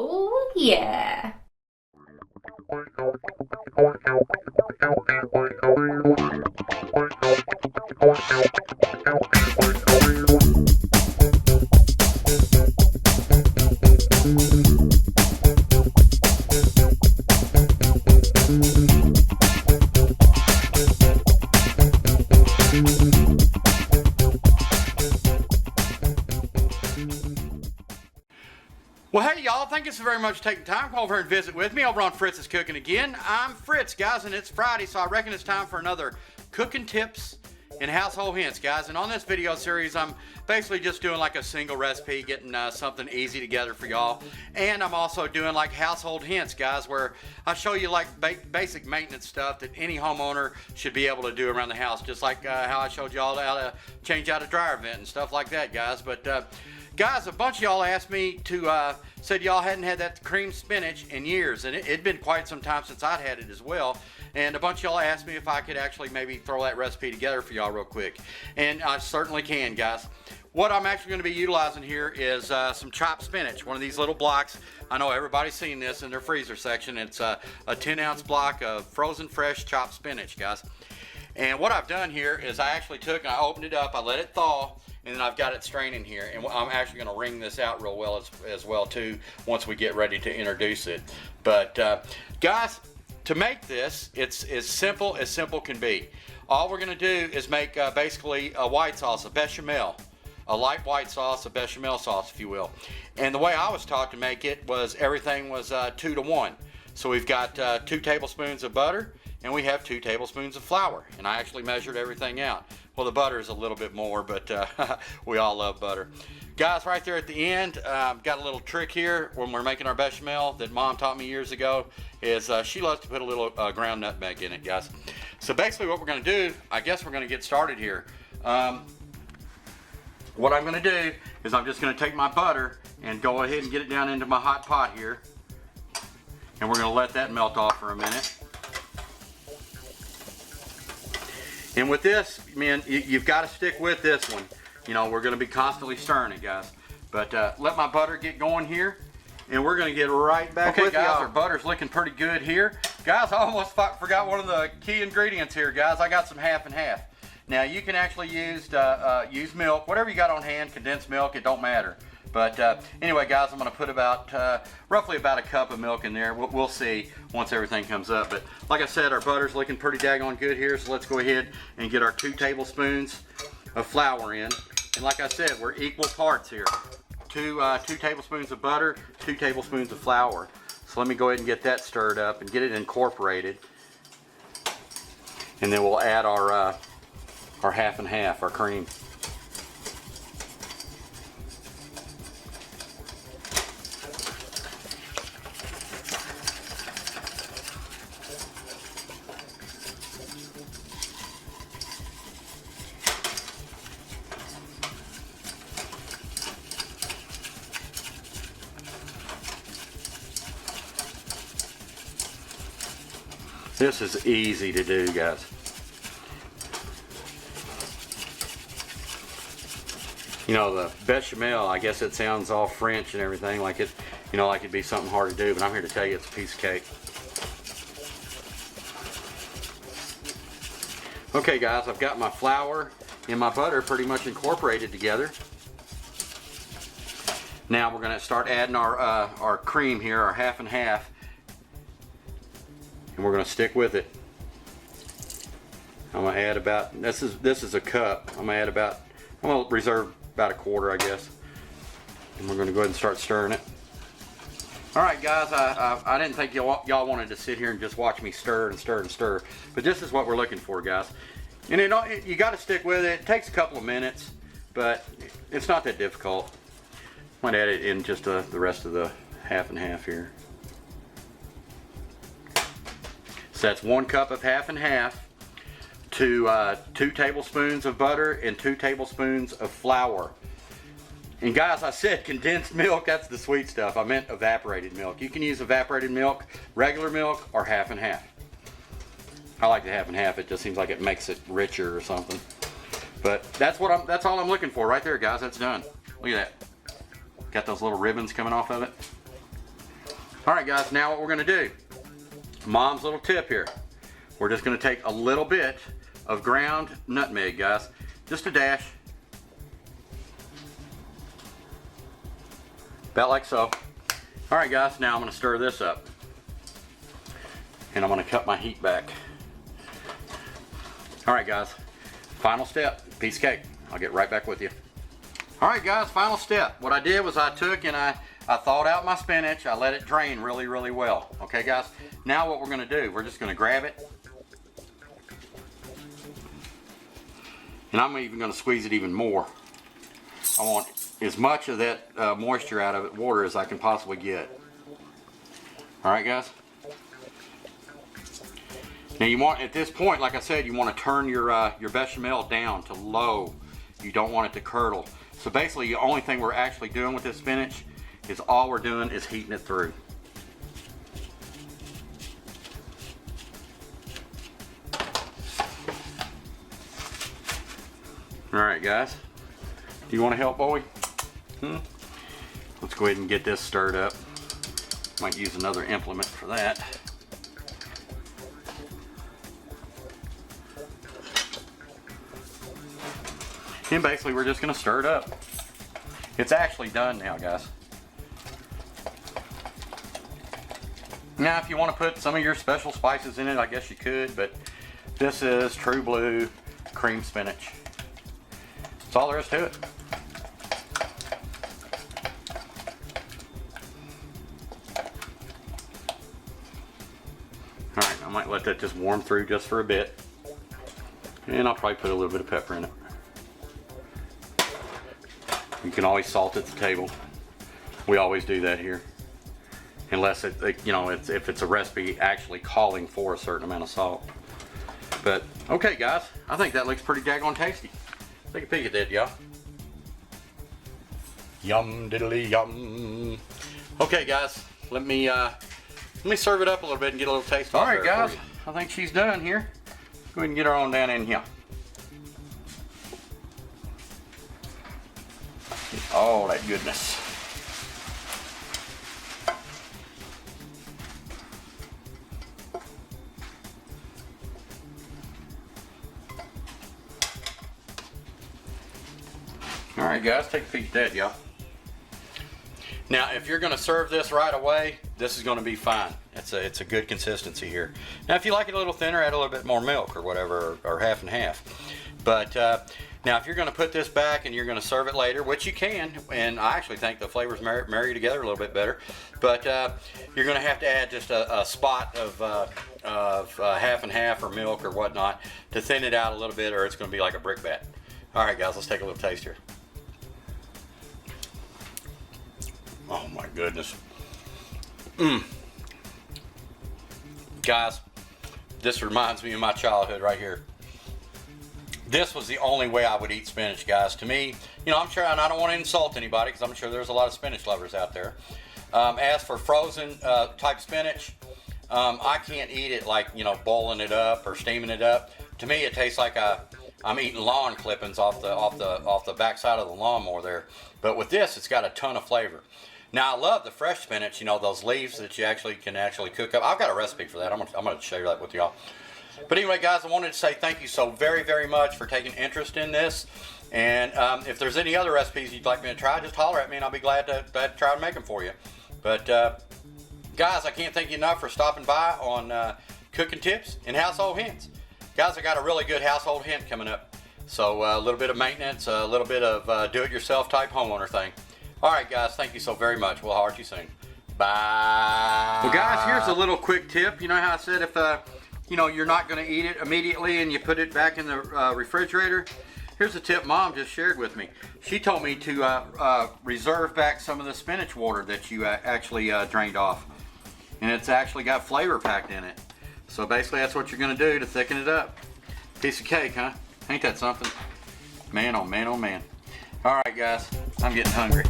Oh, yeah. Well, hey, y'all, thank you so very much for taking time to come over here and visit with me over on Fritz's Cooking again. I'm Fritz, guys, and it's Friday, so I reckon it's time for another cooking tips and household hints, guys. And on this video series, I'm basically just doing like a single recipe, getting something easy together for y'all. And I'm also doing like household hints, guys, where I show you like basic maintenance stuff that any homeowner should be able to do around the house, just like how I showed y'all how to change out a dryer vent and stuff like that, guys. But guys, a bunch of y'all asked me to, said y'all hadn't had that cream spinach in years, and it'd been quite some time since I'd had it as well. And a bunch of y'all asked me if I could actually maybe throw that recipe together for y'all real quick. And I certainly can, guys. What I'm actually going to be utilizing here is some chopped spinach, one of these little blocks. I know everybody's seen this in their freezer section. It's a 10-ounce block of frozen fresh chopped spinach, guys. And what I've done here is I actually took and I opened it up, I let it thaw, and then I've got it straining here, and I'm actually going to wring this out real well as well too once we get ready to introduce it. But guys, to make this, it's as simple can be. All we're going to do is make basically a white sauce, a bechamel, a light white sauce, a bechamel sauce, if you will. And the way I was taught to make it was everything was 2 to 1. So we've got 2 tablespoons of butter, and we have 2 tablespoons of flour. And I actually measured everything out. Well, the butter is a little bit more, but we all love butter. Guys, right there at the end, got a little trick here when we're making our bechamel that Mom taught me years ago, is she loves to put a little ground nutmeg in it, guys. So basically what we're going to do, I guess we're going to get started here. What I'm going to do is I'm just going to take my butter and go ahead and get it down into my hot pot here. And we're going to let that melt off for a minute. And with this, man, you've got to stick with this one. You know, we're going to be constantly stirring it, guys. But let my butter get going here, and we're going to get right back with guys. Our butter's looking pretty good here. Guys, I almost forgot one of the key ingredients here, guys. I got some half and half. Now, you can actually use milk, whatever you got on hand, condensed milk, it don't matter. But anyway, guys, I'm going to put about roughly about a cup of milk in there. We'll see once everything comes up. But like I said, our butter's looking pretty daggone good here. So let's go ahead and get our 2 tablespoons of flour in. And like I said, we're equal parts here. 2 tablespoons of butter, 2 tablespoons of flour. So let me go ahead and get that stirred up and get it incorporated. And then we'll add our half and half, our cream. This is easy to do, guys. You know, the bechamel, I guess it sounds all French and everything, like it, you know, like it'd be something hard to do, but I'm here to tell you it's a piece of cake. Okay, guys, I've got my flour and my butter pretty much incorporated together. Now we're going to start adding our cream here, our half and half. And we're going to stick with it. I'm going to add about, this is a cup. I'm going to reserve about a quarter, I guess. And we're going to go ahead and start stirring it. Alright, guys, I didn't think y'all wanted to sit here and just watch me stir and stir and stir. But this is what we're looking for, guys. And you got to stick with it. It takes a couple of minutes, but it's not that difficult. I'm going to add it in just the rest of the half and half here. So that's 1 cup of half and half to 2 tablespoons of butter and 2 tablespoons of flour. And guys, I said condensed milk, that's the sweet stuff. I meant evaporated milk. You can use evaporated milk, regular milk, or half and half. I like the half and half. It just seems like it makes it richer or something. But that's all I'm looking for right there, guys. That's done. Look at that. Got those little ribbons coming off of it. All right, guys, now what we're gonna do, Mom's little tip here. We're just gonna take a little bit of ground nutmeg, guys. Just a dash. About like so. All right, guys, now I'm gonna stir this up. And I'm gonna cut my heat back. All right, guys, final step, piece of cake. I'll get right back with you. All right, guys, final step. What I did was I took and I thawed out my spinach. I let it drain really, really well. Okay, guys? Now what we're gonna do, we're just gonna grab it. And I'm even gonna squeeze it even more. I want as much of that moisture out of it, water, as I can possibly get. All right, guys? Now you want, at this point, like I said, you want to turn your bechamel down to low. You don't want it to curdle. So basically, the only thing we're actually doing with this spinach is all we're doing is heating it through. All right, guys. Do you want to help, Bowie? Let's go ahead and get this stirred up. Might use another implement for that. And basically we're just gonna stir it up. It's actually done now, guys. Now if you want to put some of your special spices in it, I guess you could, but this is True Blue cream spinach. That's all there is to it. Alright, I might let that just warm through just for a bit. And I'll probably put a little bit of pepper in it. You can always salt at the table. We always do that here. Unless if it's a recipe actually calling for a certain amount of salt. But okay, guys, I think that looks pretty daggone tasty. Take a peek at that, y'all. Yum diddly yum. Okay, guys, let me serve it up a little bit and get a little taste. All right, guys, I think she's done here. Go ahead and get her on down in here. All that goodness. All right, guys, take a peek at that, y'all. Now, if you're going to serve this right away, this is going to be fine. It's a good consistency here. Now, if you like it a little thinner, add a little bit more milk or whatever, or half and half. But now, if you're going to put this back and you're going to serve it later, which you can, and I actually think the flavors marry together a little bit better, but you're going to have to add just a spot of half and half or milk or whatnot to thin it out a little bit, or it's going to be like a brick bat. All right, guys, let's take a little taste here. Oh my goodness. Guys, this reminds me of my childhood right here. This was the only way I would eat spinach, guys. To me, I'm sure, and I don't want to insult anybody because I'm sure there's a lot of spinach lovers out there. As for frozen type spinach, I can't eat it like, boiling it up or steaming it up. To me, it tastes like I'm eating lawn clippings off the backside of the lawnmower there. But with this, it's got a ton of flavor. Now, I love the fresh spinach, those leaves that you can cook up. I've got a recipe for that. I'm going to share that with y'all. But anyway, guys, I wanted to say thank you so very, very much for taking interest in this. And if there's any other recipes you'd like me to try, just holler at me and I'll be glad to try to make them for you. But guys, I can't thank you enough for stopping by on Cooking Tips and Household Hints. Guys, I got a really good household hint coming up. So a little bit of maintenance, a little bit of do-it-yourself type homeowner thing. All right, guys, thank you so very much. We'll holler at you soon. Bye. Well, guys, here's a little quick tip. You know how I said if you're not going to eat it immediately and you put it back in the refrigerator? Here's a tip Mom just shared with me. She told me to reserve back some of the spinach water that you actually drained off. And it's actually got flavor packed in it. So basically that's what you're going to do to thicken it up. Piece of cake, huh? Ain't that something? Man, oh man, oh man. All right, guys, I'm getting hungry.